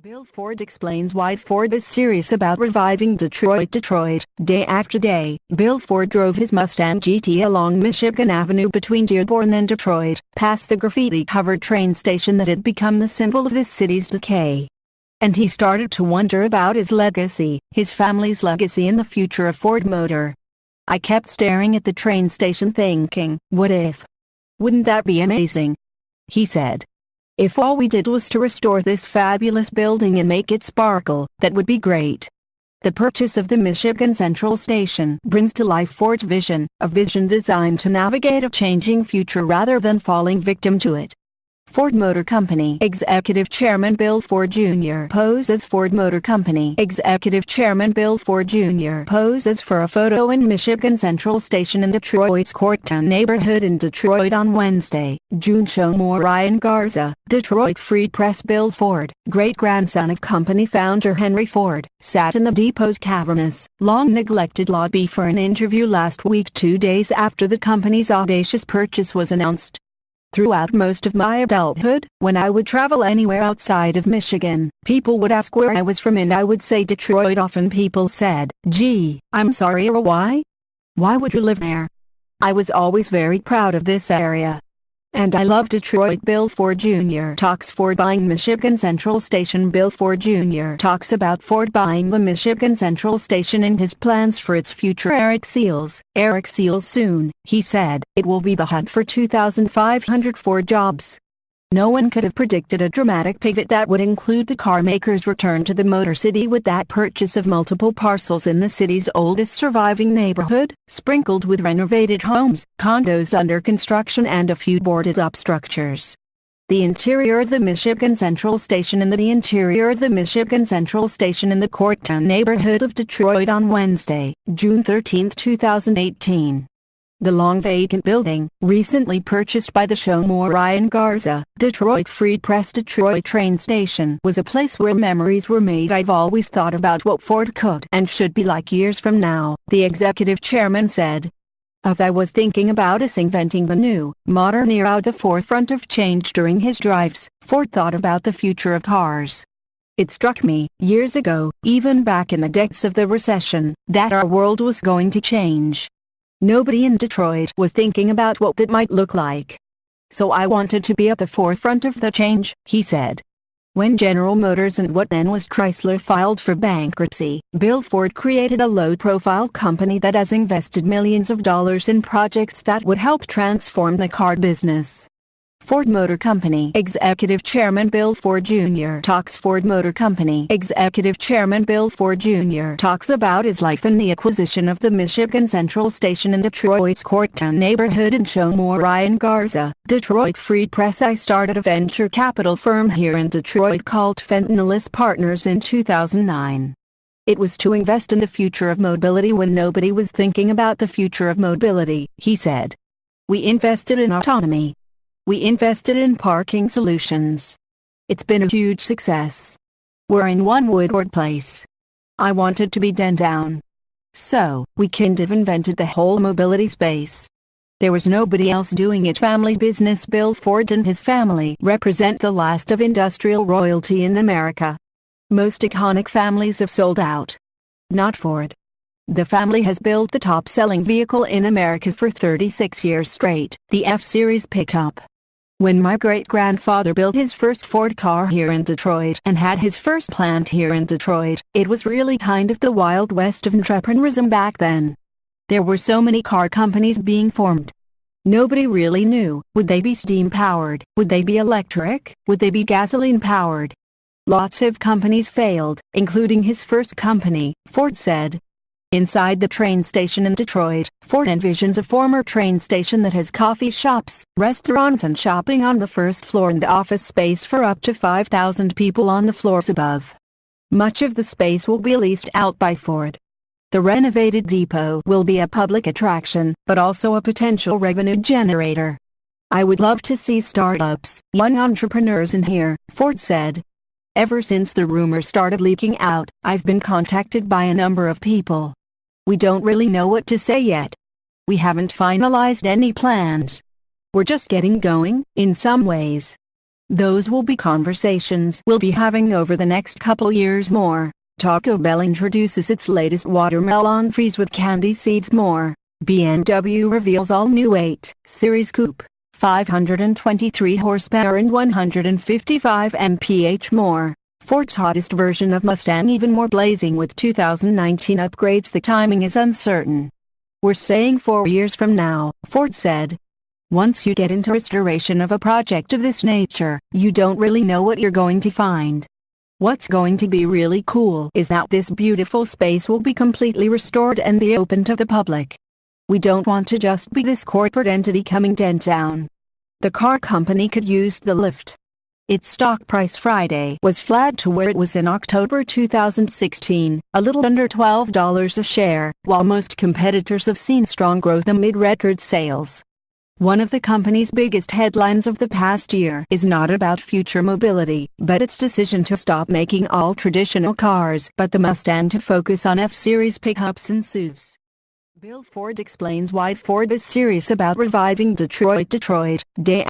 Bill Ford explains why Ford is serious about reviving Detroit. Day after day, Bill Ford drove his Mustang GT along Michigan Avenue between Dearborn and Detroit, past the graffiti-covered train station that had become the symbol of this city's decay. And he started to wonder about his legacy, his family's legacy, and the future of Ford Motor. I kept staring at the train station thinking, what if? Wouldn't that be amazing? He said. If all we did was to restore this fabulous building and make it sparkle, that would be great. The purchase of the Michigan Central Station brings to life Ford's vision, a vision designed to navigate a changing future rather than falling victim to it. Ford Motor Company Executive Chairman Bill Ford Jr. poses. Ford Motor Company Executive Chairman Bill Ford Jr. poses for a photo in Michigan Central Station in Detroit's Courttown neighborhood in Detroit on Wednesday, June. Show more. Ryan Garza, Detroit Free Press. Bill Ford, great-grandson of company founder Henry Ford, sat in the depot's cavernous, long-neglected lobby for an interview last week, 2 days after the company's audacious purchase was announced. Throughout most of my adulthood, when I would travel anywhere outside of Michigan, people would ask where I was from and I would say Detroit. Often people said, "Gee, I'm sorry," or "Why? Why would you live there?" I was always very proud of this area. And I love Detroit. Bill Ford Jr. talks Ford buying Michigan Central Station. Bill Ford Jr. talks about Ford buying the Michigan Central Station and his plans for its future. Eric Seals soon, he said, it will be the hunt for 2,500 Ford jobs. No one could have predicted a dramatic pivot that would include the car maker's return to the Motor City with that purchase of multiple parcels in the city's oldest surviving neighborhood, sprinkled with renovated homes, condos under construction, and a few boarded-up structures. The interior of the Michigan Central Station in the Courttown neighborhood of Detroit on Wednesday, June 13, 2018. The long vacant building, recently purchased by the show more. Ryan Garza, Detroit Free Press. Detroit train station was a place where memories were made. I've always thought about what Ford could and should be like years from now, the executive chairman said. As I was thinking about us inventing the new, modern era at the forefront of change during his drives, Ford thought about the future of cars. It struck me, years ago, even back in the depths of the recession, that our world was going to change. Nobody in Detroit was thinking about what that might look like. So I wanted to be at the forefront of the change, he said. When General Motors and what then was Chrysler filed for bankruptcy, Bill Ford created a low-profile company that has invested millions of dollars in projects that would help transform the car business. Ford Motor Company Executive Chairman Bill Ford Jr. talks. Ford Motor Company Executive Chairman Bill Ford Jr. talks about his life and the acquisition of the Michigan Central Station in Detroit's Courttown neighborhood. And show more. Ryan Garza, Detroit Free Press. I started a venture capital firm here in Detroit called Fentanylis Partners in 2009. It was to invest in the future of mobility when nobody was thinking about the future of mobility, he said. We invested in autonomy. We invested in parking solutions. It's been a huge success. We're in One Woodward Place. I wanted to be down. So, we kind of invented the whole mobility space. There was nobody else doing it. Family business. Bill Ford and his family represent the last of industrial royalty in America. Most iconic families have sold out. Not Ford. The family has built the top-selling vehicle in America for 36 years straight, the F-Series pickup. When my great-grandfather built his first Ford car here in Detroit and had his first plant here in Detroit, it was really kind of the Wild West of entrepreneurism back then. There were so many car companies being formed. Nobody really knew, would they be steam-powered, would they be electric, would they be gasoline-powered? Lots of companies failed, including his first company, Ford said. Inside the train station in Detroit, Ford envisions a former train station that has coffee shops, restaurants and shopping on the first floor and office space for up to 5,000 people on the floors above. Much of the space will be leased out by Ford. The renovated depot will be a public attraction, but also a potential revenue generator. I would love to see startups, young entrepreneurs in here, Ford said. Ever since the rumors started leaking out, I've been contacted by a number of people. We don't really know what to say yet. We haven't finalized any plans. We're just getting going, in some ways. Those will be conversations we'll be having over the next couple years more. Taco Bell introduces its latest watermelon freeze with candy seeds more. BMW reveals all new 8 Series Coupe, 523 horsepower and 155 mph more. Ford's hottest version of Mustang even more blazing with 2019 upgrades. The timing is uncertain. We're saying 4 years from now, Ford said. Once you get into restoration of a project of this nature, you don't really know what you're going to find. What's going to be really cool is that this beautiful space will be completely restored and be open to the public. We don't want to just be this corporate entity coming down. The car company could use the lift. Its stock price Friday was flat to where it was in October 2016, a little under $12 a share, while most competitors have seen strong growth amid record sales. One of the company's biggest headlines of the past year is not about future mobility, but its decision to stop making all traditional cars but the Mustang to focus on F-Series pickups and SUVs. Bill Ford explains why Ford is serious about reviving Detroit.